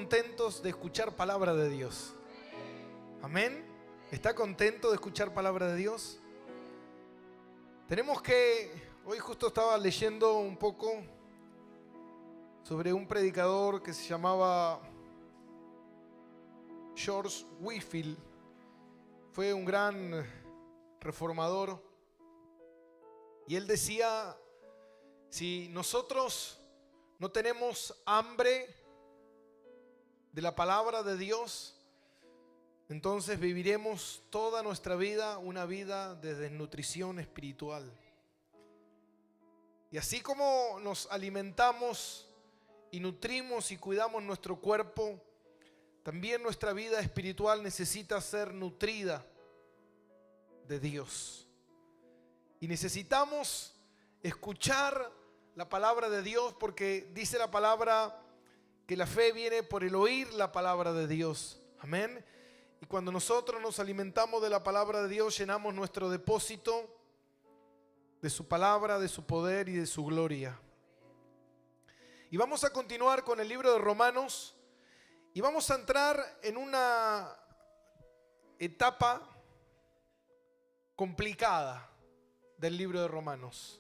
contentos de escuchar palabra de Dios? Amén. ¿Está contento de escuchar palabra de Dios? Hoy justo estaba leyendo un poco sobre un predicador que se llamaba George Whitefield. Fue un gran reformador. Y él decía, si nosotros no tenemos hambre de la palabra de Dios, entonces viviremos toda nuestra vida una vida de desnutrición espiritual. Y así como nos alimentamos y nutrimos y cuidamos nuestro cuerpo, también nuestra vida espiritual necesita ser nutrida de Dios. Y necesitamos escuchar la palabra de Dios, porque dice la palabra que la fe viene por el oír la palabra de Dios. Amén. Y cuando nosotros nos alimentamos de la palabra de Dios, llenamos nuestro depósito de su palabra, de su poder y de su gloria. Y vamos a continuar con el libro de Romanos y vamos a entrar en una etapa complicada del libro de Romanos,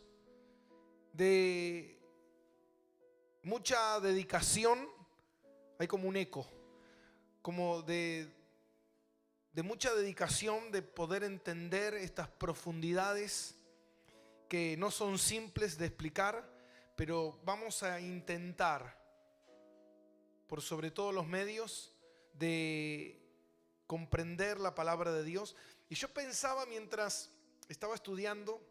de mucha dedicación. Hay como un eco, como de mucha dedicación, de poder entender estas profundidades que no son simples de explicar, pero vamos a intentar, por sobre todos los medios, de comprender la palabra de Dios. Y yo pensaba mientras estaba estudiando,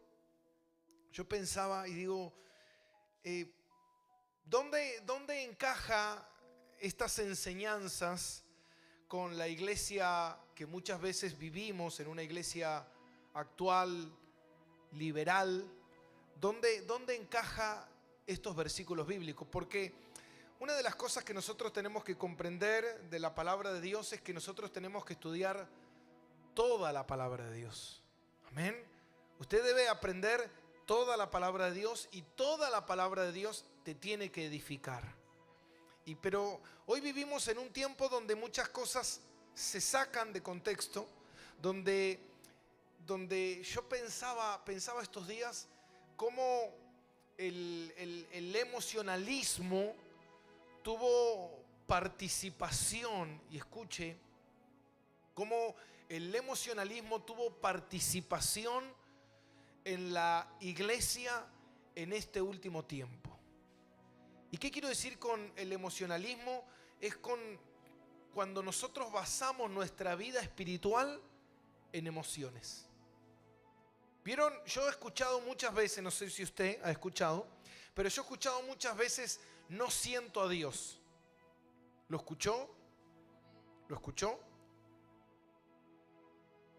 yo pensaba y digo, ¿dónde encaja estas enseñanzas con la iglesia que muchas veces vivimos, en una iglesia actual, liberal? ¿Dónde encaja estos versículos bíblicos? Porque una de las cosas que nosotros tenemos que comprender de la palabra de Dios es que nosotros tenemos que estudiar toda la palabra de Dios. Amén. Usted debe aprender toda la palabra de Dios, y toda la palabra de Dios te tiene que edificar. Pero hoy vivimos en un tiempo donde muchas cosas se sacan de contexto, donde yo pensaba estos días cómo el emocionalismo tuvo participación, y escuche, cómo el emocionalismo tuvo participación en la iglesia en este último tiempo. ¿Y qué quiero decir con el emocionalismo? Es cuando nosotros basamos nuestra vida espiritual en emociones. ¿Vieron? Yo he escuchado muchas veces, no sé si usted ha escuchado, pero yo he escuchado muchas veces, no siento a Dios. ¿Lo escuchó? ¿Lo escuchó?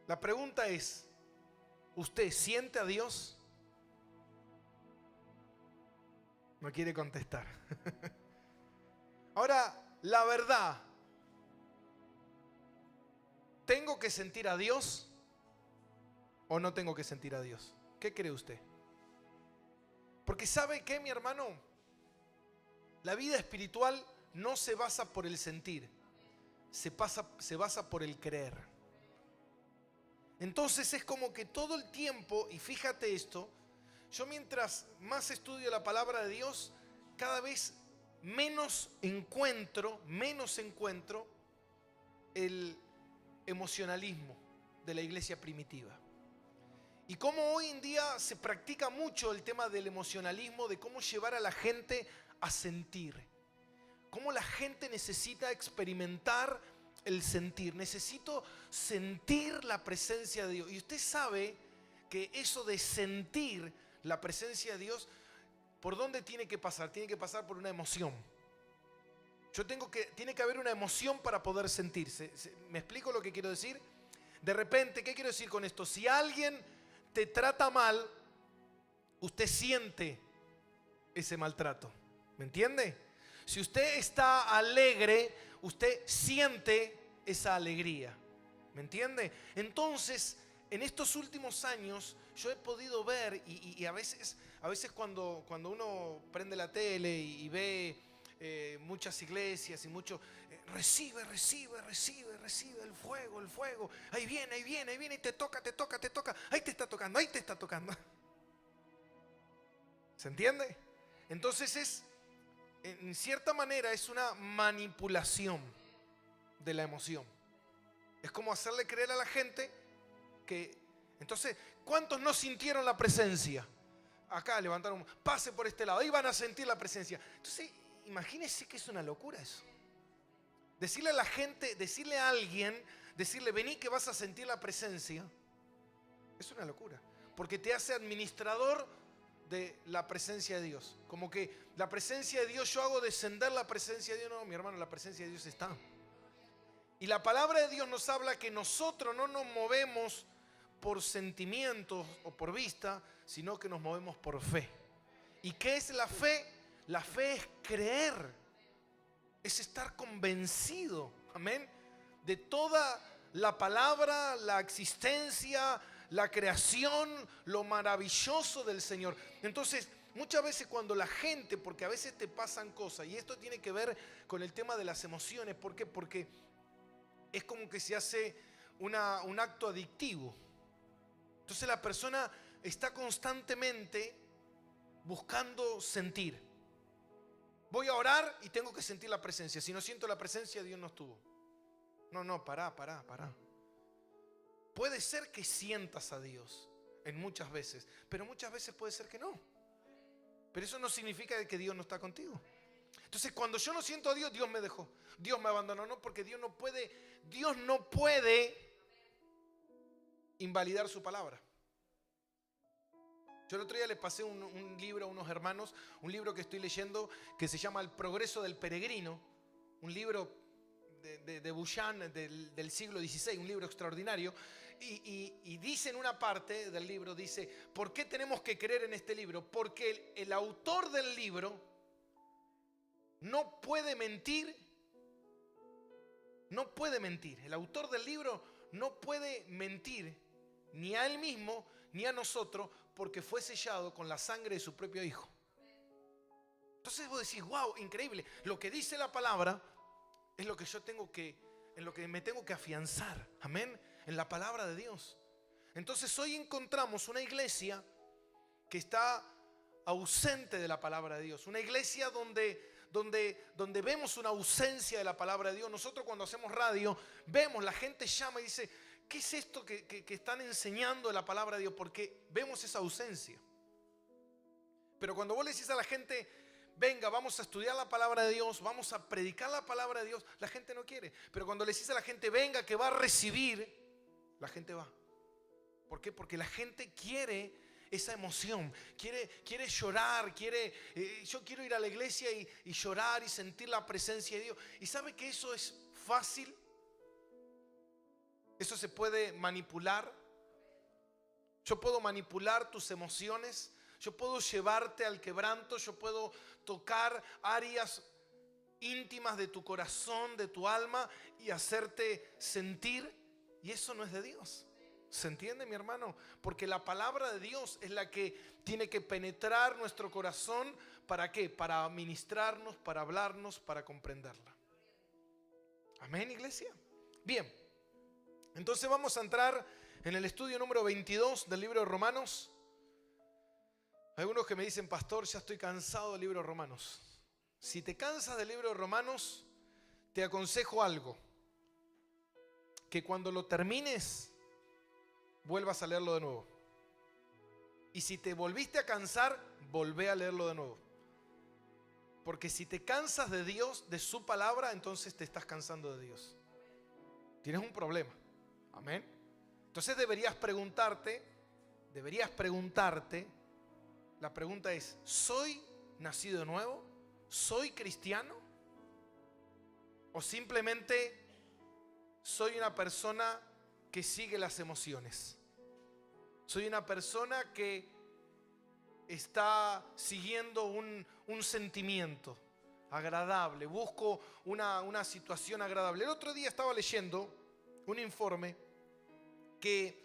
La pregunta es, ¿usted siente a Dios? No quiere contestar. Ahora, la verdad, ¿tengo que sentir a Dios o no tengo que sentir a Dios? ¿Qué cree usted? Porque ¿sabe qué, mi hermano? La vida espiritual no se basa por el sentir, se basa por el creer. Entonces es como que todo el tiempo, y fíjate esto, yo mientras más estudio la palabra de Dios, cada vez menos encuentro el emocionalismo de la iglesia primitiva. Y cómo hoy en día se practica mucho el tema del emocionalismo, de cómo llevar a la gente a sentir. Cómo la gente necesita experimentar el sentir. Necesito sentir la presencia de Dios. Y usted sabe que eso de sentir la presencia de Dios, ¿por dónde tiene que pasar? Tiene que pasar por una emoción. Tiene que haber una emoción para poder sentirse. ¿Me explico lo que quiero decir? De repente, ¿qué quiero decir con esto? Si alguien te trata mal, usted siente ese maltrato. ¿Me entiende? Si usted está alegre, usted siente esa alegría. ¿Me entiende? Entonces, en estos últimos años, yo he podido ver, y a veces cuando uno prende la tele y ve muchas iglesias y recibe el fuego. Ahí viene, y te toca. Ahí te está tocando. ¿Se entiende? Entonces en cierta manera es una manipulación de la emoción. Es como hacerle creer a la gente que... Entonces, ¿cuántos no sintieron la presencia? Acá levantaron, pase por este lado, ahí van a sentir la presencia. Entonces, imagínense que es una locura eso. Decirle a la gente, decirle a alguien, decirle, vení que vas a sentir la presencia, es una locura. Porque te hace administrador de la presencia de Dios. Como que la presencia de Dios, yo hago descender la presencia de Dios. No, mi hermano, la presencia de Dios está. Y la palabra de Dios nos habla que nosotros no nos movemos por sentimientos o por vista, sino que nos movemos por fe. ¿Y qué es la fe? La fe es creer, es estar convencido, amén, de toda la palabra, la existencia, la creación, lo maravilloso del Señor. Entonces, muchas veces cuando la gente, porque a veces te pasan cosas, y esto tiene que ver con el tema de las emociones, ¿por qué? Porque es como que se hace un acto adictivo. Entonces la persona está constantemente buscando sentir. Voy a orar y tengo que sentir la presencia. Si no siento la presencia, Dios no estuvo. No, pará. Puede ser que sientas a Dios en muchas veces, pero muchas veces puede ser que no. Pero eso no significa que Dios no está contigo. Entonces, cuando yo no siento a Dios, Dios me dejó, Dios me abandonó. No, porque Dios no puede invalidar su palabra. Yo el otro día les pasé un libro a unos hermanos, un libro que estoy leyendo que se llama El progreso del peregrino, un libro de Bouchan del siglo XVI, un libro extraordinario. Y dice en una parte del libro, dice, ¿por qué tenemos que creer en este libro? Porque el autor del libro no puede mentir. No puede mentir. El autor del libro no puede mentir ni a él mismo ni a nosotros, porque fue sellado con la sangre de su propio Hijo. Entonces vos decís, wow, increíble. Lo que dice la palabra es lo que yo en lo que me tengo que afianzar. Amén. En la palabra de Dios. Entonces hoy encontramos una iglesia que está ausente de la palabra de Dios. Una iglesia donde vemos una ausencia de la palabra de Dios. Nosotros cuando hacemos radio, vemos, la gente llama y dice, ¿qué es esto que están enseñando de la palabra de Dios? Porque vemos esa ausencia. Pero cuando vos le decís a la gente, venga, vamos a estudiar la palabra de Dios, vamos a predicar la palabra de Dios, la gente no quiere. Pero cuando le decís a la gente, venga, que va a recibir, la gente va. ¿Por qué? Porque la gente quiere esa emoción, quiere llorar, yo quiero ir a la iglesia y llorar y sentir la presencia de Dios. ¿Y sabe que eso es fácil? Eso se puede manipular. Yo puedo manipular tus emociones, yo puedo llevarte al quebranto, yo puedo tocar áreas íntimas de tu corazón, de tu alma y hacerte sentir, y eso no es de Dios. ¿Se entiende, mi hermano? Porque la palabra de Dios es la que tiene que penetrar nuestro corazón. ¿Para qué? Para ministrarnos, para hablarnos, para comprenderla. Amén, iglesia. Bien, entonces vamos a entrar en el estudio número 22 del libro de Romanos. Hay algunos que me dicen, pastor, ya estoy cansado del libro de Romanos. Si te cansas del libro de Romanos, te aconsejo algo. Que cuando lo termines, vuelvas a leerlo de nuevo. Y si te volviste a cansar, volvé a leerlo de nuevo. Porque si te cansas de Dios, de su palabra, entonces te estás cansando de Dios. Tienes un problema. Amén. Entonces deberías preguntarte, la pregunta es, ¿soy nacido de nuevo? ¿Soy cristiano? ¿O simplemente soy una persona que sigue las emociones? Soy una persona que está siguiendo un sentimiento agradable, busco una situación agradable. El otro día estaba leyendo un informe que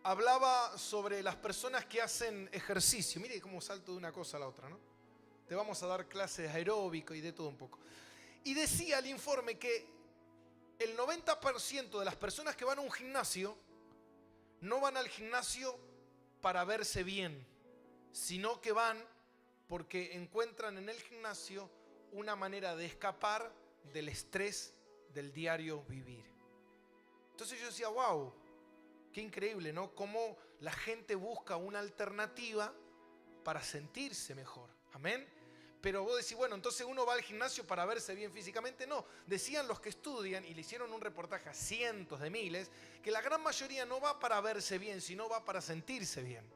hablaba sobre las personas que hacen ejercicio. Mire cómo salto de una cosa a la otra, ¿no? Te vamos a dar clases de aeróbico y de todo un poco. Y decía el informe que el 90% de las personas que van a un gimnasio no van al gimnasio para verse bien, sino que van porque encuentran en el gimnasio una manera de escapar del estrés del diario vivir. Entonces yo decía, wow, qué increíble, ¿no? Cómo la gente busca una alternativa para sentirse mejor. Amén. Pero vos decís, bueno, entonces uno va al gimnasio para verse bien físicamente. No, decían los que estudian, y le hicieron un reportaje a cientos de miles, que la gran mayoría no va para verse bien, sino va para sentirse bien.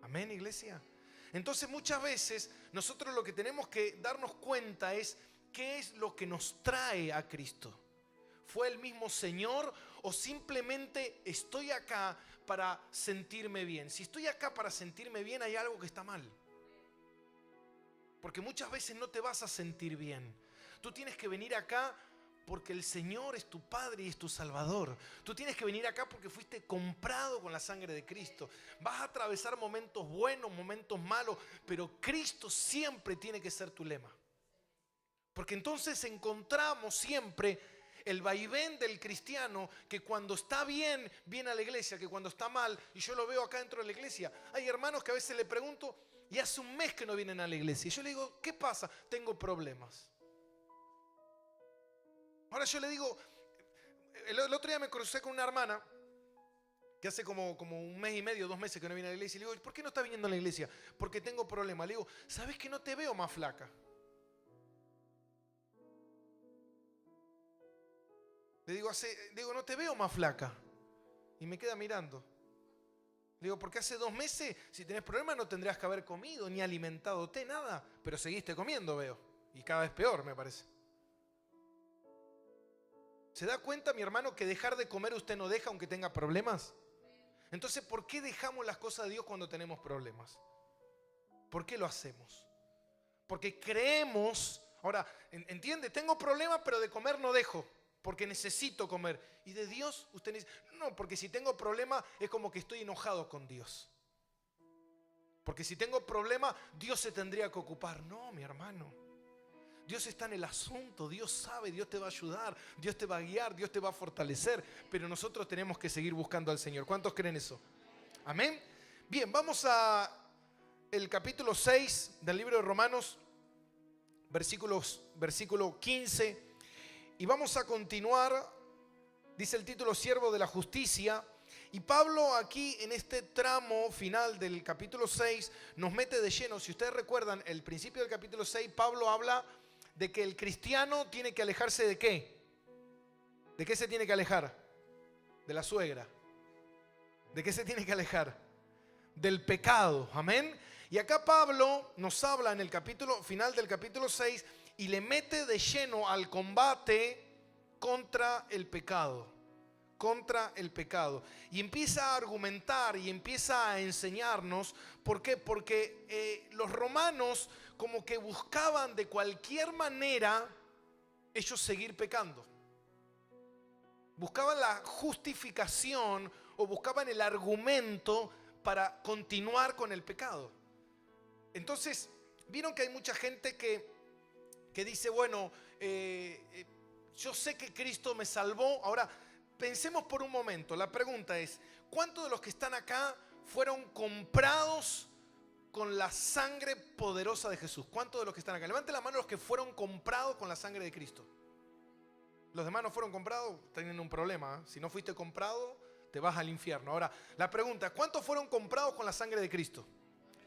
Amén, iglesia. Entonces muchas veces nosotros lo que tenemos que darnos cuenta es qué es lo que nos trae a Cristo. ¿Fue el mismo Señor o simplemente estoy acá para sentirme bien? Si estoy acá para sentirme bien, hay algo que está mal. Porque muchas veces no te vas a sentir bien. Tú tienes que venir acá porque el Señor es tu Padre y es tu Salvador. Tú tienes que venir acá porque fuiste comprado con la sangre de Cristo. Vas a atravesar momentos buenos, momentos malos, pero Cristo siempre tiene que ser tu lema. Porque entonces encontramos siempre el vaivén del cristiano, que cuando está bien, viene a la iglesia, que cuando está mal, y yo lo veo acá dentro de la iglesia, hay hermanos que a veces le pregunto, y hace un mes que no vienen a la iglesia, y yo le digo, ¿qué pasa? Tengo problemas. Ahora yo le digo, el otro día me crucé con una hermana, que hace como un mes y medio, 2 meses que no viene a la iglesia, y le digo, ¿por qué no está viniendo a la iglesia? Porque tengo problemas. Le digo, ¿sabes que no te veo más flaca? Le digo, no te veo más flaca. Y me queda mirando. Le digo, porque hace 2 meses, si tenés problemas, no tendrías que haber comido, ni alimentándote, nada. Pero seguiste comiendo, veo. Y cada vez peor, me parece. ¿Se da cuenta, mi hermano, que dejar de comer usted no deja aunque tenga problemas? Entonces, ¿por qué dejamos las cosas de Dios cuando tenemos problemas? ¿Por qué lo hacemos? Porque creemos, ahora, entiende, tengo problemas, pero de comer no dejo. Porque necesito comer. Y de Dios, usted dice, no, porque si tengo problema es como que estoy enojado con Dios. Porque si tengo problema, Dios se tendría que ocupar. No, mi hermano. Dios está en el asunto, Dios sabe, Dios te va a ayudar, Dios te va a guiar, Dios te va a fortalecer. Pero nosotros tenemos que seguir buscando al Señor. ¿Cuántos creen eso? Amén. Bien, vamos a el capítulo 6 del libro de Romanos, versículo 15. Y vamos a continuar, dice el título, Siervo de la Justicia. Y Pablo aquí en este tramo final del capítulo 6 nos mete de lleno. Si ustedes recuerdan, el principio del capítulo 6, Pablo habla de que el cristiano tiene que alejarse ¿de qué? ¿De qué se tiene que alejar? De la suegra. ¿De qué se tiene que alejar? Del pecado. Amén. Y acá Pablo nos habla en el capítulo final del capítulo 6 y le mete de lleno al combate contra el pecado. Contra el pecado. Y empieza a argumentar y empieza a enseñarnos. ¿Por qué? Porque los romanos como que buscaban de cualquier manera ellos seguir pecando. Buscaban la justificación o buscaban el argumento para continuar con el pecado. Entonces, vieron que hay mucha gente que dice, bueno, yo sé que Cristo me salvó. Ahora, pensemos por un momento. La pregunta es, ¿cuántos de los que están acá fueron comprados con la sangre poderosa de Jesús? ¿Cuántos de los que están acá? Levanten la mano los que fueron comprados con la sangre de Cristo. Los demás no fueron comprados, tienen un problema. Si no fuiste comprado, te vas al infierno. Ahora, la pregunta, ¿cuántos fueron comprados con la sangre de Cristo?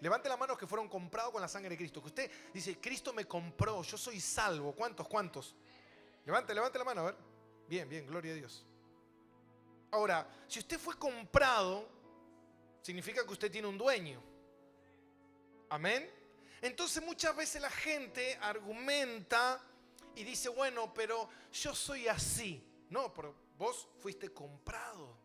Levante la mano los que fueron comprados con la sangre de Cristo. Que usted dice, Cristo me compró, yo soy salvo. ¿Cuántos? Levante la mano, a ver. Bien, gloria a Dios. Ahora, si usted fue comprado, significa que usted tiene un dueño. Amén. Entonces muchas veces la gente argumenta y dice, bueno, pero yo soy así. No, pero vos fuiste comprado.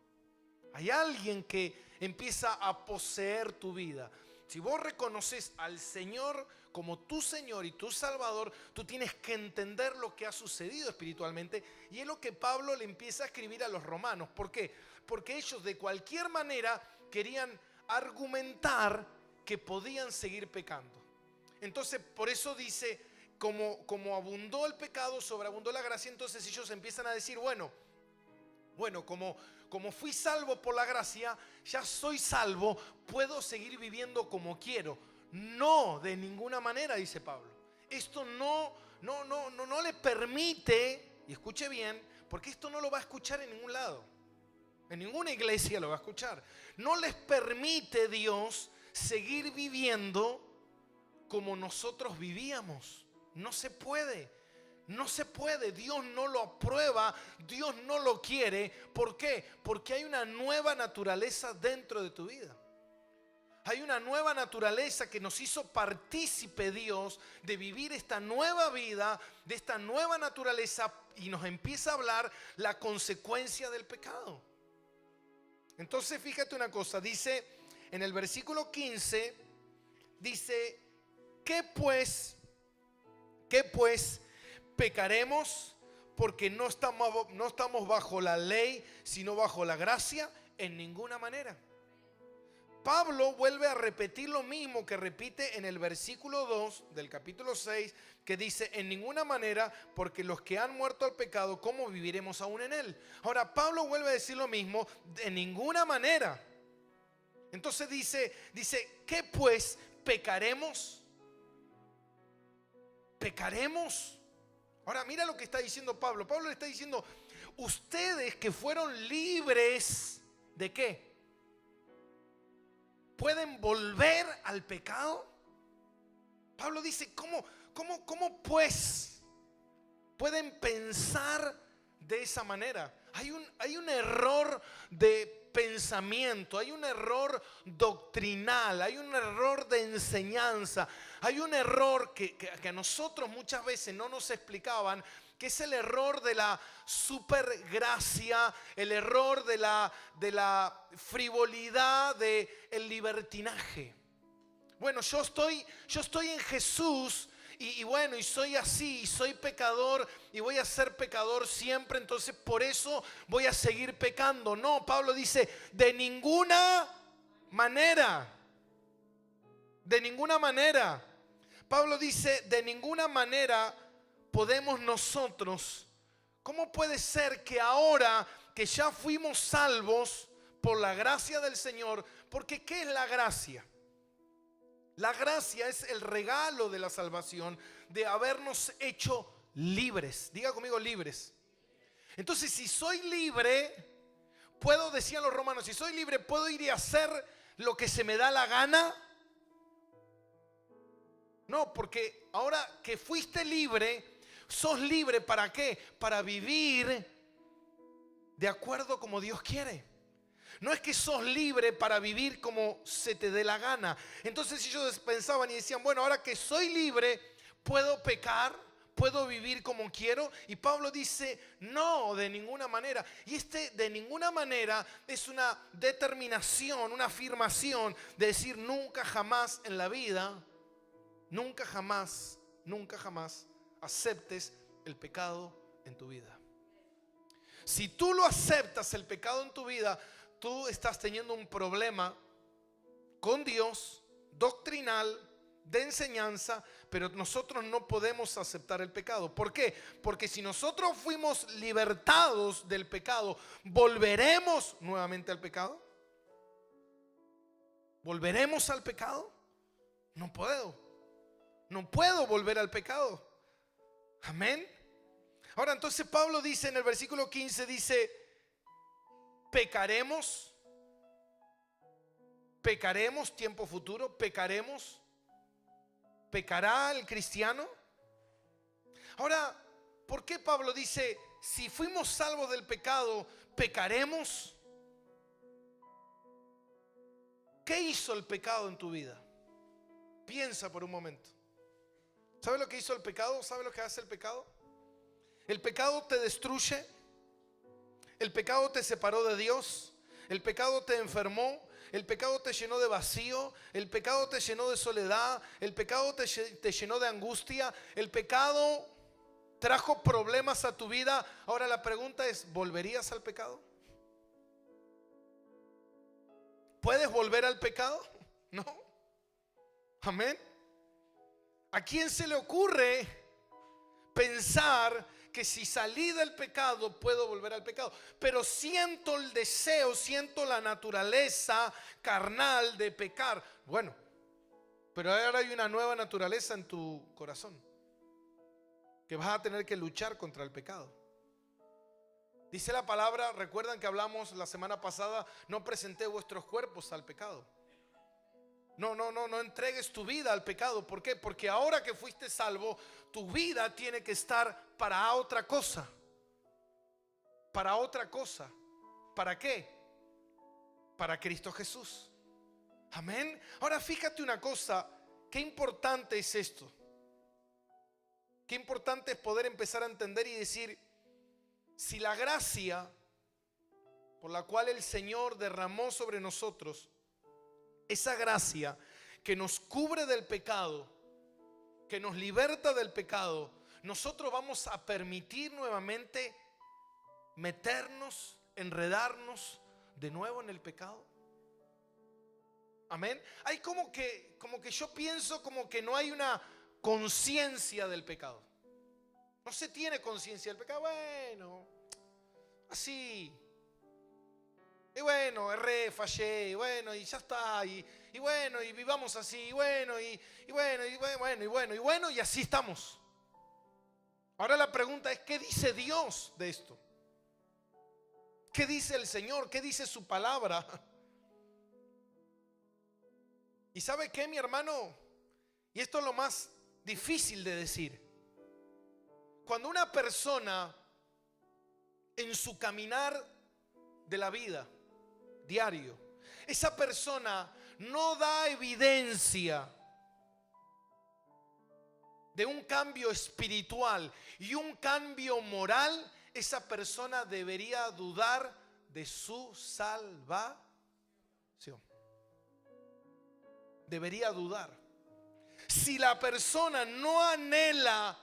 Hay alguien que empieza a poseer tu vida. Si vos reconoces al Señor como tu Señor y tu Salvador, tú tienes que entender lo que ha sucedido espiritualmente. Y es lo que Pablo le empieza a escribir a los romanos. ¿Por qué? Porque ellos de cualquier manera querían argumentar que podían seguir pecando. Entonces, por eso dice como abundó el pecado, sobreabundó la gracia, entonces ellos empiezan a decir, bueno, como fui salvo por la gracia, ya soy salvo, puedo seguir viviendo como quiero. No, de ninguna manera, dice Pablo. Esto no le permite, y escuche bien, porque esto no lo va a escuchar en ningún lado. En ninguna iglesia lo va a escuchar. No les permite Dios seguir viviendo como nosotros vivíamos. No se puede. No se puede. Dios no lo aprueba. Dios no lo quiere. ¿Por qué? Porque hay una nueva naturaleza dentro de tu vida. Hay una nueva naturaleza que nos hizo partícipe Dios de vivir esta nueva vida, de esta nueva naturaleza, y nos empieza a hablar la consecuencia del pecado. Entonces fíjate una cosa, dice en el versículo 15, dice, ¿qué pues pecaremos porque no estamos bajo la ley, sino bajo la gracia? En ninguna manera. Pablo vuelve a repetir lo mismo que repite en el versículo 2 del capítulo 6, que dice, en ninguna manera, porque los que han muerto al pecado, ¿cómo viviremos aún en él? Ahora Pablo vuelve a decir lo mismo, de ninguna manera. Entonces dice, ¿qué pues pecaremos? ¿Pecaremos? Ahora mira lo que está diciendo Pablo. Pablo le está diciendo, ustedes que fueron libres, ¿de qué? ¿Pueden volver al pecado? Pablo dice, ¿cómo pues pueden pensar de esa manera? Hay un error de pensamiento, hay un error doctrinal, hay un error de enseñanza, hay un error que a nosotros muchas veces no nos explicaban, que es el error de la supergracia, el error de la frivolidad, del libertinaje. Bueno, yo estoy en Jesús y bueno, y soy así, y soy pecador y voy a ser pecador siempre, entonces por eso voy a seguir pecando. No, Pablo dice, de ninguna manera. De ninguna manera. Pablo dice, de ninguna manera podemos nosotros. ¿Cómo puede ser que ahora que ya fuimos salvos por la gracia del Señor? Porque ¿qué es la gracia? La gracia es el regalo de la salvación, de habernos hecho libres. Diga conmigo, libres. Entonces, si soy libre, puedo, decían los romanos, si soy libre, ¿puedo ir y hacer lo que se me da la gana? No, porque ahora que fuiste libre, sos libre ¿para qué? Para vivir de acuerdo como Dios quiere. No es que sos libre para vivir como se te dé la gana. Entonces ellos pensaban y decían, bueno, ahora que soy libre, puedo pecar, puedo vivir como quiero. Y Pablo dice, no, de ninguna manera. Y de ninguna manera es una determinación, una afirmación de decir nunca jamás en la vida, nunca jamás aceptes el pecado en tu vida. Si tú lo aceptas, el pecado en tu vida, tú estás teniendo un problema con Dios, doctrinal, de enseñanza, pero nosotros no podemos aceptar el pecado. ¿Por qué? Porque si nosotros fuimos libertados del pecado, ¿volveremos nuevamente al pecado? ¿Volveremos al pecado? No puedo volver al pecado. Amén. Ahora entonces Pablo dice en el versículo 15, dice, pecaremos, tiempo futuro, pecará el cristiano. Ahora, ¿por qué Pablo dice, si fuimos salvos del pecado, pecaremos? ¿Qué hizo el pecado en tu vida? Piensa por un momento. ¿Sabe lo que hizo el pecado? ¿Sabe lo que hace el pecado? El pecado te destruye. El pecado te separó de Dios. El pecado te enfermó. El pecado te llenó de vacío. El pecado te llenó de soledad. El pecado te llenó de angustia. El pecado trajo problemas a tu vida. Ahora la pregunta es, ¿volverías al pecado? ¿Puedes volver al pecado? No. Amén. ¿A quién se le ocurre pensar que si salí del pecado puedo volver al pecado, pero siento el deseo, siento la naturaleza carnal de pecar. Bueno, pero ahora hay una nueva naturaleza en tu corazón, que vas a tener que luchar contra el pecado. Dice la palabra, recuerdan que hablamos la semana pasada, no presenté vuestros cuerpos al pecado. No entregues tu vida al pecado. ¿Por qué? Porque ahora que fuiste salvo, tu vida tiene que estar para otra cosa. Para otra cosa. ¿Para qué? Para Cristo Jesús. Amén. Ahora fíjate una cosa, qué importante es esto. Qué importante es poder empezar a entender y decir, si la gracia por la cual el Señor derramó sobre nosotros, esa gracia que nos cubre del pecado, que nos liberta del pecado, nosotros vamos a permitir nuevamente meternos, enredarnos de nuevo en el pecado. Amén. Hay como que yo pienso como que no hay una conciencia del pecado. No se tiene conciencia del pecado. Bueno, así. Y bueno, erré, fallé, y bueno, y ya está, y bueno, y vivamos así, y bueno, y así estamos. Ahora la pregunta es, ¿qué dice Dios de esto? ¿Qué dice el Señor? ¿Qué dice su palabra? ¿Y sabe qué, mi hermano? Y esto es lo más difícil de decir. Cuando una persona en su caminar de la vida diario, esa persona no da evidencia de un cambio espiritual y un cambio moral, esa persona debería dudar de su salvación. Debería dudar. Si la persona no anhela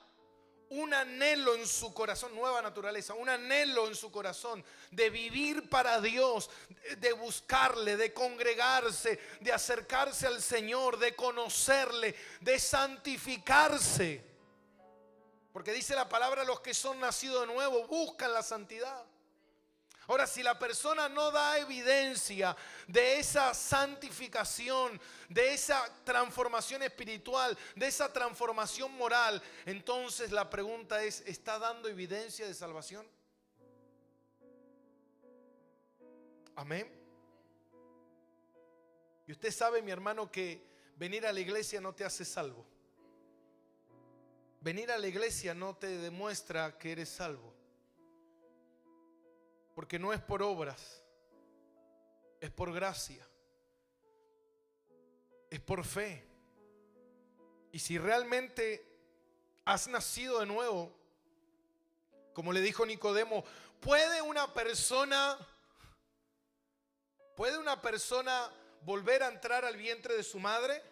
un anhelo en su corazón, nueva naturaleza, un anhelo en su corazón de vivir para Dios, de buscarle, de congregarse, de acercarse al Señor, de conocerle, de santificarse. Porque dice la palabra, los que son nacidos de nuevo buscan la santidad. Ahora, si la persona no da evidencia de esa santificación, de esa transformación espiritual, de esa transformación moral, entonces la pregunta es, ¿está dando evidencia de salvación? Amén. Y usted sabe, mi hermano, que venir a la iglesia no te hace salvo. Venir a la iglesia no te demuestra que eres salvo. Porque no es por obras, es por gracia, es por fe. Y si realmente has nacido de nuevo, como le dijo Nicodemo, ¿puede una persona volver a entrar al vientre de su madre?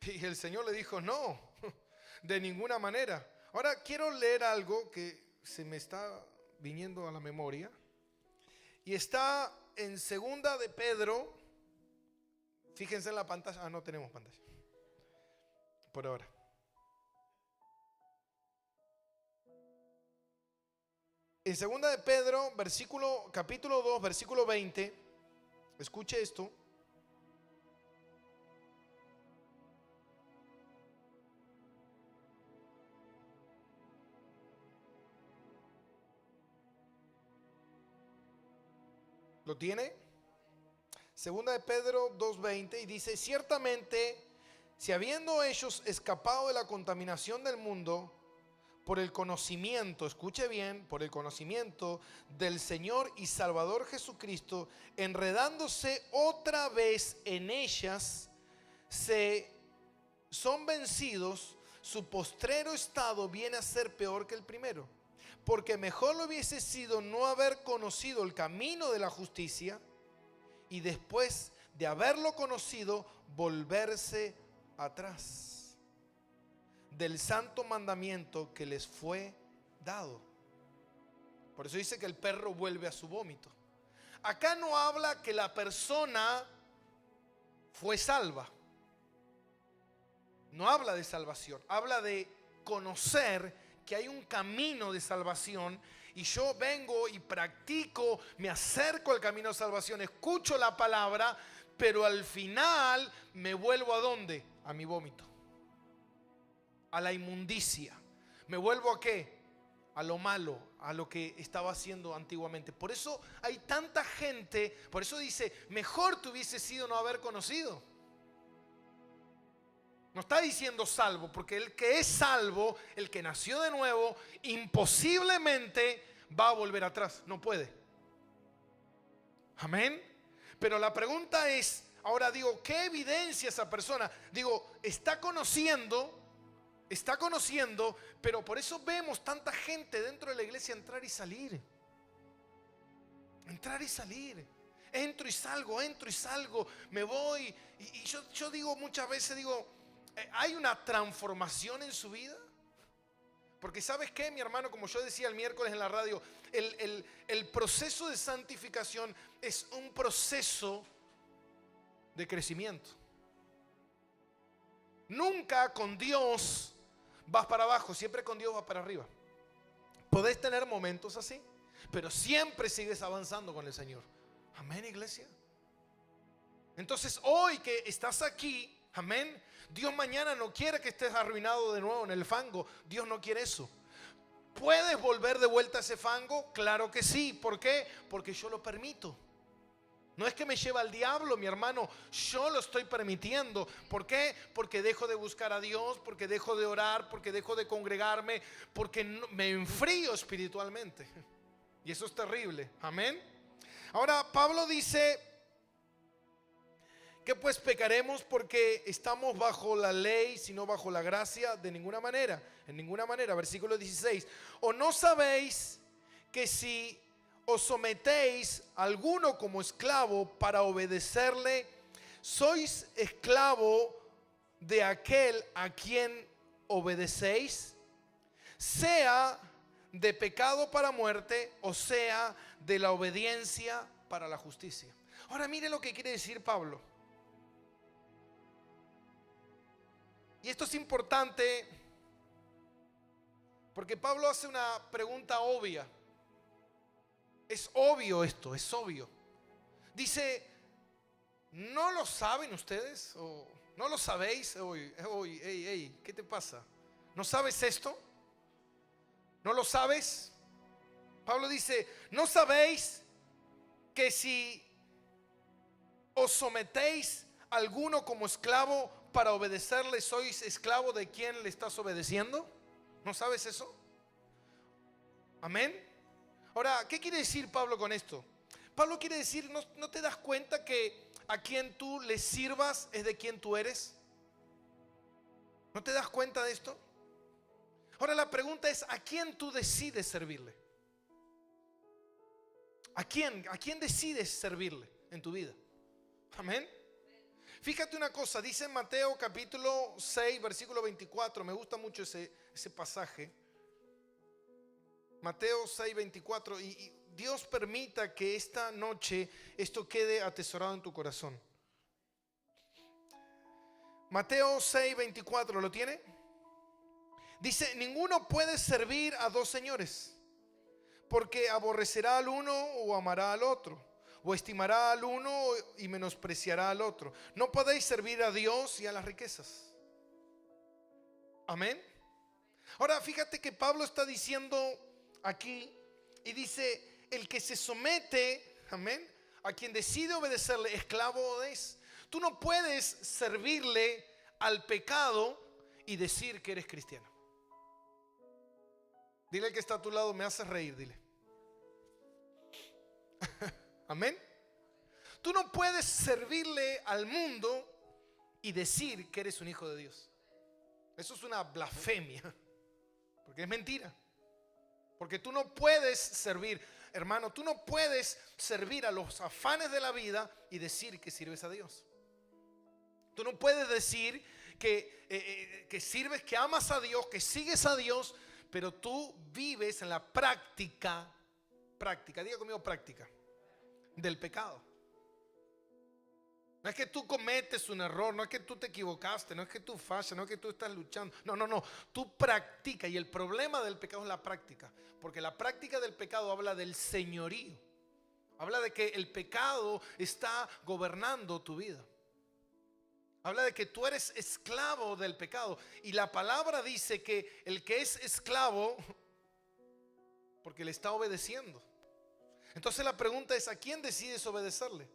Y el Señor le dijo, no, de ninguna manera. Ahora quiero leer algo que se me está viniendo a la memoria, y está en segunda de Pedro. Fíjense en la pantalla. No tenemos pantalla por ahora. En segunda de Pedro, capítulo 2, versículo 20. Escuche esto. ¿Lo tiene? Segunda de Pedro 2:20, y dice, ciertamente, si habiendo ellos escapado de la contaminación del mundo por el conocimiento, escuche bien, por el conocimiento del Señor y Salvador Jesucristo, enredándose otra vez en ellas, son vencidos, su postrero estado viene a ser peor que el primero. Porque mejor le hubiese sido no haber conocido el camino de la justicia y después de haberlo conocido volverse atrás del santo mandamiento que les fue dado. Por eso dice que el perro vuelve a su vómito. Acá no habla que la persona fue salva. No habla de salvación, habla de conocer que hay un camino de salvación y yo vengo y practico, me acerco al camino de salvación, escucho la palabra, pero al final me vuelvo ¿a dónde? A mi vómito, a la inmundicia. ¿Me vuelvo a qué? A lo malo, a lo que estaba haciendo antiguamente. Por eso hay tanta gente, por eso dice, mejor te hubiese sido no haber conocido. No está diciendo salvo, porque el que es salvo, el que nació de nuevo, imposiblemente va a volver atrás. No puede. Amén. Pero la pregunta es, ahora digo, ¿qué evidencia esa persona? Digo, está conociendo, pero por eso vemos tanta gente dentro de la iglesia entrar y salir. Entrar y salir. Entro y salgo, me voy. Y yo digo muchas veces, ¿hay una transformación en su vida? Porque ¿sabes qué, mi hermano? Como yo decía el miércoles en la radio, el proceso de santificación es un proceso de crecimiento. Nunca con Dios vas para abajo, siempre con Dios vas para arriba. Podés tener momentos así, pero siempre sigues avanzando con el Señor. Amén, iglesia. Entonces hoy que estás aquí, amén, Dios mañana no quiere que estés arruinado de nuevo en el fango. Dios no quiere eso. ¿Puedes volver de vuelta a ese fango? Claro que sí. ¿Por qué? Porque yo lo permito. No es que me lleva al diablo, mi hermano. Yo lo estoy permitiendo. ¿Por qué? Porque dejo de buscar a Dios, porque dejo de orar, porque dejo de congregarme, porque me enfrío espiritualmente. Y eso es terrible. Amén. Ahora Pablo dice que pues pecaremos porque estamos bajo la ley, sino bajo la gracia. De ninguna manera, en ninguna manera. Versículo 16. ¿O no sabéis que si os sometéis a alguno como esclavo para obedecerle, sois esclavo de aquel a quien obedecéis? Sea de pecado para muerte, o sea de la obediencia para la justicia. Ahora mire lo que quiere decir Pablo. Y esto es importante porque Pablo hace una pregunta obvia. Es obvio esto, es obvio. Dice, ¿no lo saben ustedes? ¿O no lo sabéis? ¿Qué te pasa? ¿No sabes esto? ¿No lo sabes? Pablo dice, ¿no sabéis que si os sometéis a alguno como esclavo para obedecerle, sois esclavo de quien le estás obedeciendo? ¿No sabes eso? Amén. Ahora, ¿qué quiere decir Pablo con esto? Pablo quiere decir, ¿no te das cuenta que a quien tú le sirvas es de quien tú eres? ¿No te das cuenta de esto? Ahora la pregunta es, ¿a quién tú decides servirle? ¿A quién decides servirle en tu vida? Amén. Fíjate una cosa, dice en Mateo capítulo 6, versículo 24, me gusta mucho ese pasaje. Mateo 6, 24, y Dios permita que esta noche esto quede atesorado en tu corazón. Mateo 6, 24, ¿lo tiene? Dice, ninguno puede servir a dos señores, porque aborrecerá al uno o amará al otro, o estimará al uno y menospreciará al otro. No podéis servir a Dios y a las riquezas. Amén. Ahora fíjate que Pablo está diciendo aquí y dice, el que se somete, amén, a quien decide obedecerle, esclavo es. Tú no puedes servirle al pecado y decir que eres cristiano. Dile al que está a tu lado, me haces reír, dile. Amén. Tú no puedes servirle al mundo y decir que eres un hijo de Dios. Eso es una blasfemia, porque es mentira. Porque tú no puedes servir, hermano, tú no puedes servir a los afanes de la vida y decir que sirves a Dios. Tú no puedes decir que sirves, que amas a Dios, que sigues a Dios, pero tú vives en la práctica, diga conmigo práctica, del pecado. No es que tú cometes un error, no es que tú te equivocaste, no es que tú fallas, no es que tú estás luchando. No, no, no. Tú practicas. Y el problema del pecado es la práctica. Porque la práctica del pecado habla del señorío. Habla de que el pecado está gobernando tu vida. Habla de que tú eres esclavo del pecado. Y la palabra dice que el que es esclavo, porque le está obedeciendo. Entonces la pregunta es, ¿a quién decides obedecerle?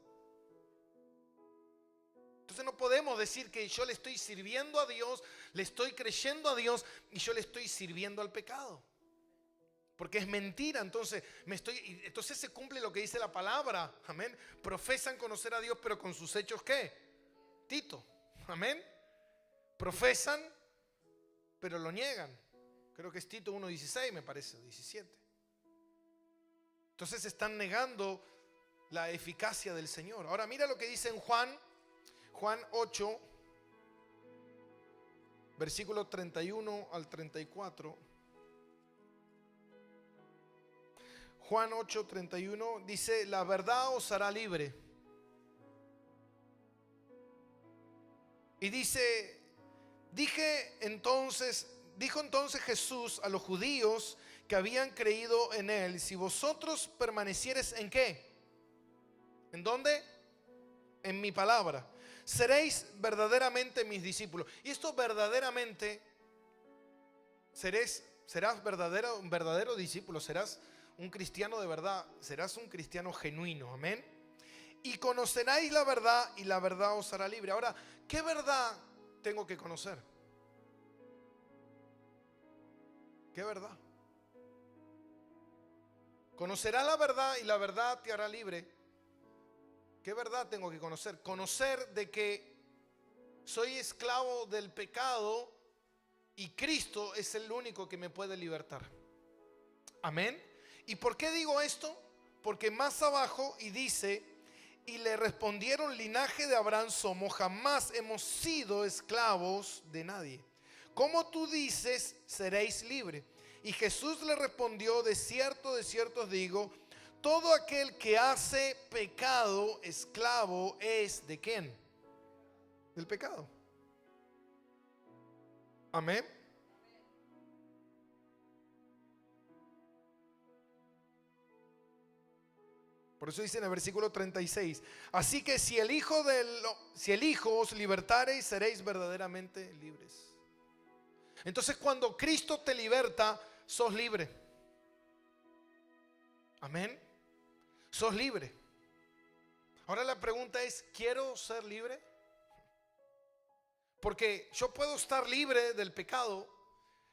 Entonces no podemos decir que yo le estoy sirviendo a Dios, le estoy creyendo a Dios y yo le estoy sirviendo al pecado. Porque es mentira. Entonces se cumple lo que dice la palabra. Amén. Profesan conocer a Dios, pero con sus hechos ¿qué? Tito. Amén. Profesan, pero lo niegan. Creo que es Tito 1:16, me parece, 17. Entonces están negando la eficacia del Señor. Ahora mira lo que dice en Juan 8, versículo 31 al 34. Juan 8, 31 dice: la verdad os hará libre. Y dijo entonces Jesús a los judíos que habían creído en él: si vosotros permaneciereis ¿en qué? ¿En dónde? En mi palabra, seréis verdaderamente mis discípulos. Y esto verdaderamente, serás un verdadero discípulo, serás un cristiano de verdad, serás un cristiano genuino, amén. Y conoceréis la verdad y la verdad os hará libre. Ahora, ¿qué verdad tengo que conocer? ¿Qué verdad? Conocerás la verdad y la verdad te hará libre. ¿Qué verdad tengo que conocer? Conocer de que soy esclavo del pecado y Cristo es el único que me puede libertar. Amén. ¿Y por qué digo esto? Porque más abajo y dice: y le respondieron: linaje de Abraham somos, jamás hemos sido esclavos de nadie. Como tú dices, seréis libres. Y Jesús le respondió: de cierto os digo, todo aquel que hace pecado, esclavo es ¿de quién? Del pecado. Amén. Por eso dice en el versículo 36: así que si el Hijo os libertareis, seréis verdaderamente libres. Entonces cuando Cristo te liberta, sos libre. Amén. Sos libre. Ahora la pregunta es: ¿quiero ser libre? Porque yo puedo estar libre del pecado,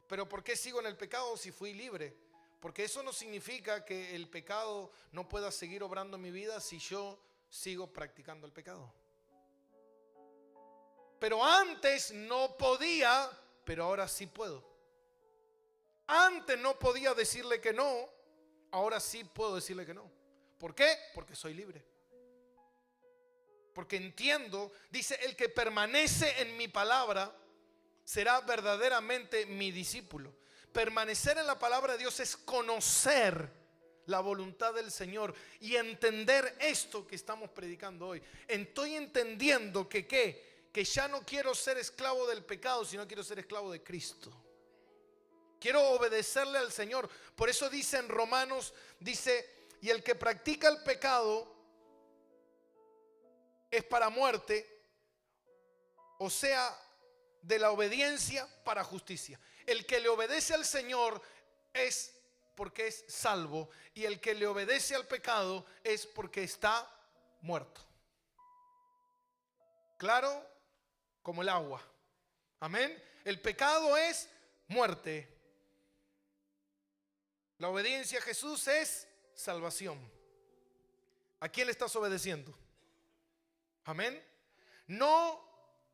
pero ¿por qué sigo en el pecado si fui libre? Porque eso no significa que el pecado no pueda seguir obrando en mi vida si yo sigo practicando el pecado. Pero antes no podía, pero ahora sí puedo. Antes no podía decirle que no, ahora sí puedo decirle que no. ¿Por qué? Porque soy libre. Porque entiendo, dice: el que permanece en mi palabra será verdaderamente mi discípulo. Permanecer en la palabra de Dios es conocer la voluntad del Señor y entender esto que estamos predicando hoy. Estoy entendiendo que ya no quiero ser esclavo del pecado, sino quiero ser esclavo de Cristo. Quiero obedecerle al Señor. Por eso dice en Romanos, dice: y el que practica el pecado es para muerte, o sea, de la obediencia para justicia. El que le obedece al Señor es porque es salvo, y el que le obedece al pecado es porque está muerto. Claro como el agua. Amén. El pecado es muerte. La obediencia a Jesús es salvación. ¿A quién le estás obedeciendo? Amén. No,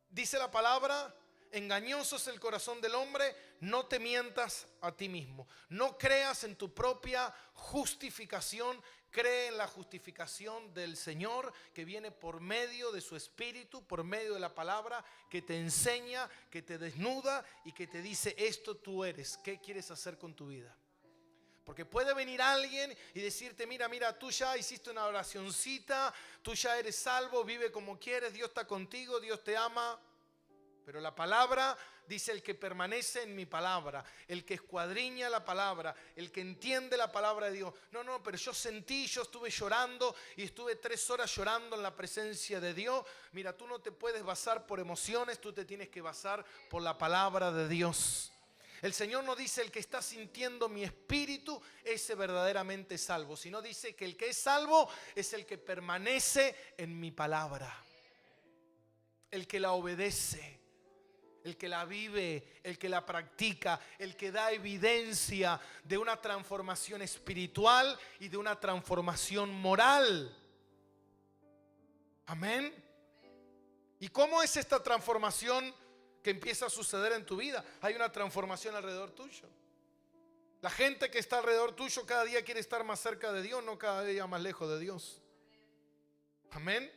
dice la palabra: engañoso es el corazón del hombre, no te mientas a ti mismo. No creas en tu propia justificación, cree en la justificación del Señor que viene por medio de su Espíritu, por medio de la palabra que te enseña, que te desnuda y que te dice: esto tú eres, ¿qué quieres hacer con tu vida? Porque puede venir alguien y decirte, mira, tú ya hiciste una oracioncita, tú ya eres salvo, vive como quieres, Dios está contigo, Dios te ama. Pero la palabra dice: el que permanece en mi palabra, el que escuadriña la palabra, el que entiende la palabra de Dios. No, pero yo estuve llorando y estuve 3 horas llorando en la presencia de Dios. Mira, tú no te puedes basar por emociones, tú te tienes que basar por la palabra de Dios. El Señor no dice: el que está sintiendo mi espíritu, ese verdaderamente es salvo. Sino dice que el que es salvo es el que permanece en mi palabra, el que la obedece, el que la vive, el que la practica, el que da evidencia de una transformación espiritual y de una transformación moral. Amén. ¿Y cómo es esta transformación que empieza a suceder en tu vida? Hay una transformación alrededor tuyo. La gente que está alrededor tuyo cada día quiere estar más cerca de Dios, no cada día más lejos de Dios. Amén.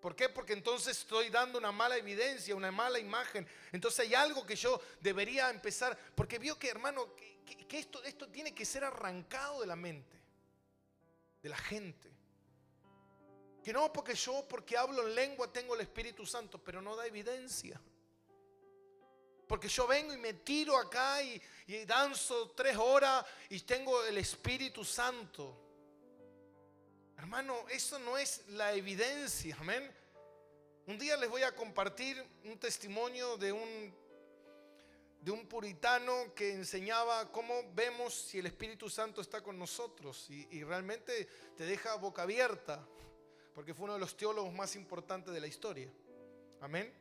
¿Por qué? Porque entonces estoy dando una mala evidencia, una mala imagen. Entonces hay algo que yo debería empezar, porque vio que, hermano, que esto tiene que ser arrancado de la mente, de la gente. Que no porque hablo en lengua tengo el Espíritu Santo, pero no da evidencia. Porque yo vengo y me tiro acá y danzo 3 horas y tengo el Espíritu Santo. Hermano, eso no es la evidencia, amén. Un día les voy a compartir un testimonio de un puritano que enseñaba cómo vemos si el Espíritu Santo está con nosotros. Y realmente te deja boca abierta, porque fue uno de los teólogos más importantes de la historia. Amén.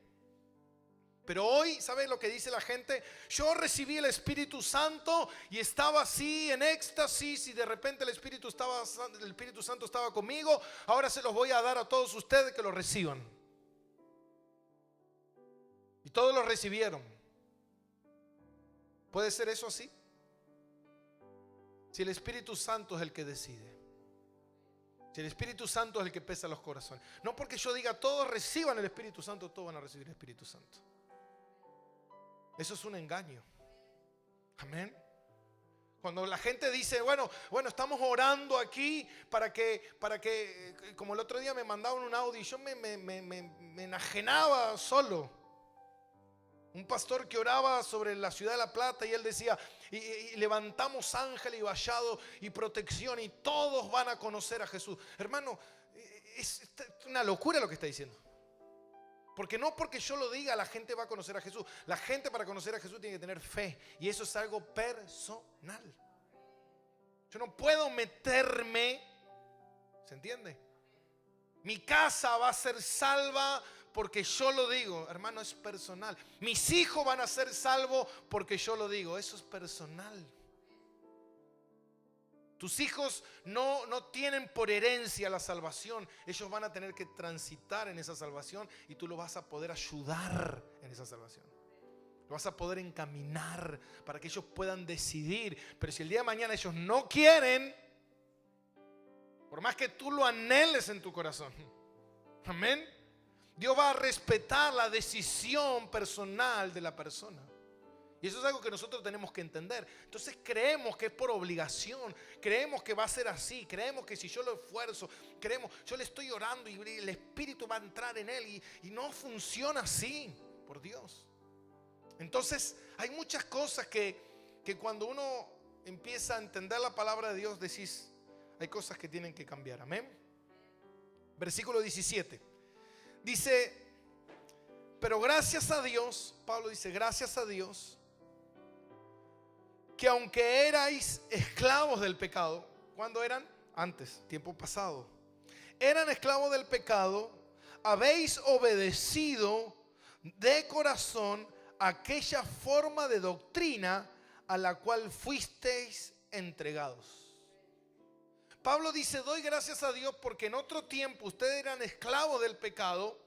Pero hoy, ¿sabes lo que dice la gente? Yo recibí el Espíritu Santo y estaba así en éxtasis y de repente el Espíritu Santo estaba conmigo. Ahora se los voy a dar a todos ustedes que lo reciban. Y todos lo recibieron. ¿Puede ser eso así? Si el Espíritu Santo es el que decide. Si el Espíritu Santo es el que pesa los corazones. No porque yo diga todos reciban el Espíritu Santo, todos van a recibir el Espíritu Santo. Eso es un engaño. Amén. Cuando la gente dice, bueno, estamos orando aquí para que, como el otro día me mandaban un audio y yo me enajenaba solo. Un pastor que oraba sobre la ciudad de La Plata y él decía, y levantamos ángel y vallado y protección y todos van a conocer a Jesús. Hermano, es una locura lo que está diciendo. Porque no porque yo lo diga la gente va a conocer a Jesús. La gente para conocer a Jesús tiene que tener fe. Y eso es algo personal. Yo no puedo meterme. ¿Se entiende? Mi casa va a ser salva porque yo lo digo. Hermano, es personal. Mis hijos van a ser salvos porque yo lo digo. Eso es personal. Tus hijos no tienen por herencia la salvación. Ellos van a tener que transitar en esa salvación y tú lo vas a poder ayudar en esa salvación. Lo vas a poder encaminar para que ellos puedan decidir. Pero si el día de mañana ellos no quieren, por más que tú lo anheles en tu corazón, amén, Dios va a respetar la decisión personal de la persona. Y eso es algo que nosotros tenemos que entender. Entonces creemos que es por obligación. Creemos que va a ser así. Creemos que si yo lo esfuerzo, yo le estoy orando y el Espíritu va a entrar en él. Y no funciona así, por Dios. Entonces hay muchas cosas que cuando uno empieza a entender la palabra de Dios, decís, hay cosas que tienen que cambiar. Amén. Versículo 17. Dice, pero gracias a Dios, Pablo dice, gracias a Dios, que aunque erais esclavos del pecado, ¿cuándo eran? Antes, tiempo pasado. Eran esclavos del pecado, habéis obedecido de corazón aquella forma de doctrina a la cual fuisteis entregados. Pablo dice, doy gracias a Dios porque en otro tiempo ustedes eran esclavos del pecado,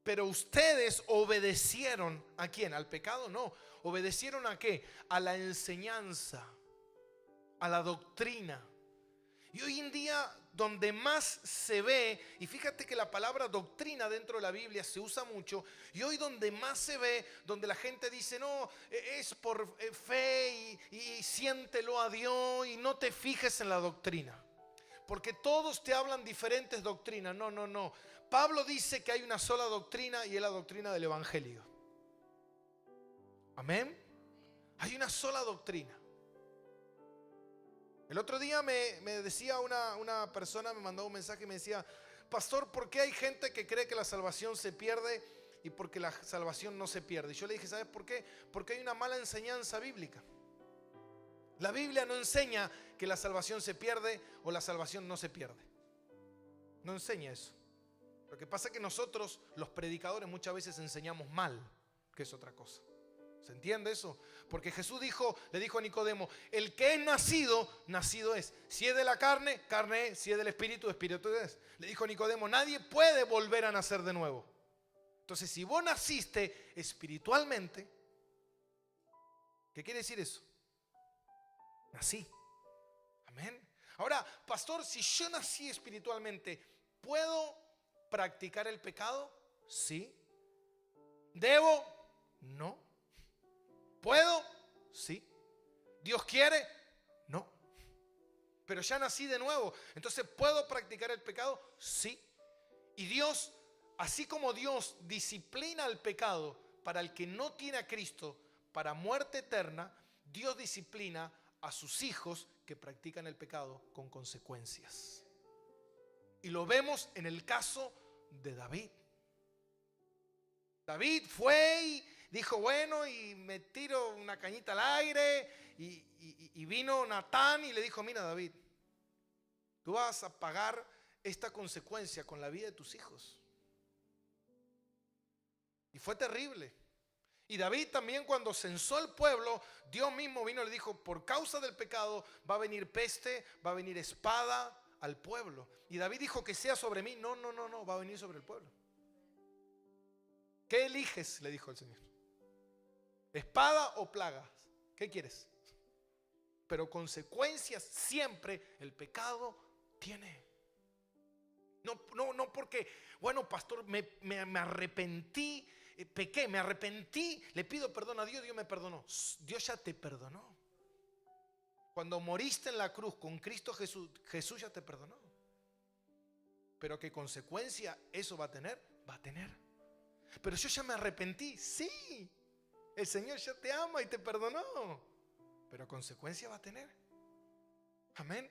pero ustedes obedecieron. ¿A quién? ¿Al pecado? No. ¿Obedecieron a qué? A la enseñanza, a la doctrina. Y hoy en día donde más se ve, y fíjate que la palabra doctrina dentro de la Biblia se usa mucho, y hoy donde más se ve, donde la gente dice, no, es por fe y siéntelo a Dios y no te fijes en la doctrina. Porque todos te hablan diferentes doctrinas. No, no, no. Pablo dice que hay una sola doctrina y es la doctrina del Evangelio. Amén. Hay una sola doctrina. El otro día me decía una persona, me mandó un mensaje y me decía, pastor, ¿por qué hay gente que cree que la salvación se pierde y porque la salvación no se pierde? Y yo le dije, ¿sabes por qué? Porque hay una mala enseñanza bíblica. La Biblia no enseña que la salvación se pierde o la salvación no se pierde. No enseña eso. Lo que pasa es que nosotros, los predicadores, muchas veces enseñamos mal, que es otra cosa. ¿Se entiende eso? Porque Jesús le dijo a Nicodemo, el que es nacido, nacido es. Si es de la carne, carne es. Si es del espíritu, espíritu es. Le dijo a Nicodemo, nadie puede volver a nacer de nuevo. Entonces, si vos naciste espiritualmente, ¿qué quiere decir eso? Nací. Amén. Ahora, pastor, si yo nací espiritualmente, ¿puedo practicar el pecado? Sí. ¿Debo? No. ¿Puedo? Sí. ¿Dios quiere? No. Pero ya nací de nuevo. Entonces, ¿puedo practicar el pecado? Sí. Y Dios, así como Dios disciplina el pecado para el que no tiene a Cristo para muerte eterna, Dios disciplina a sus hijos que practican el pecado con consecuencias. Y lo vemos en el caso de David. David fue y dijo, bueno, y me tiro una cañita al aire, y vino Natán y le dijo, mira David, tú vas a pagar esta consecuencia con la vida de tus hijos. Y fue terrible. Y David también, cuando censó el pueblo, Dios mismo vino y le dijo, por causa del pecado va a venir peste, va a venir espada al pueblo. Y David dijo, que sea sobre mí. No, no, no, no, va a venir sobre el pueblo. ¿Qué eliges?, le dijo el Señor. ¿Espada o plagas? ¿Qué quieres? Pero consecuencias siempre el pecado tiene. No porque, bueno, pastor, me arrepentí, pequé, me arrepentí, le pido perdón a Dios, Dios me perdonó. Dios ya te perdonó. Cuando moriste en la cruz con Cristo Jesús, Jesús ya te perdonó. Pero ¿qué consecuencia eso va a tener? Va a tener. Pero yo ya me arrepentí. Sí, el Señor ya te ama y te perdonó. Pero consecuencia va a tener. Amén.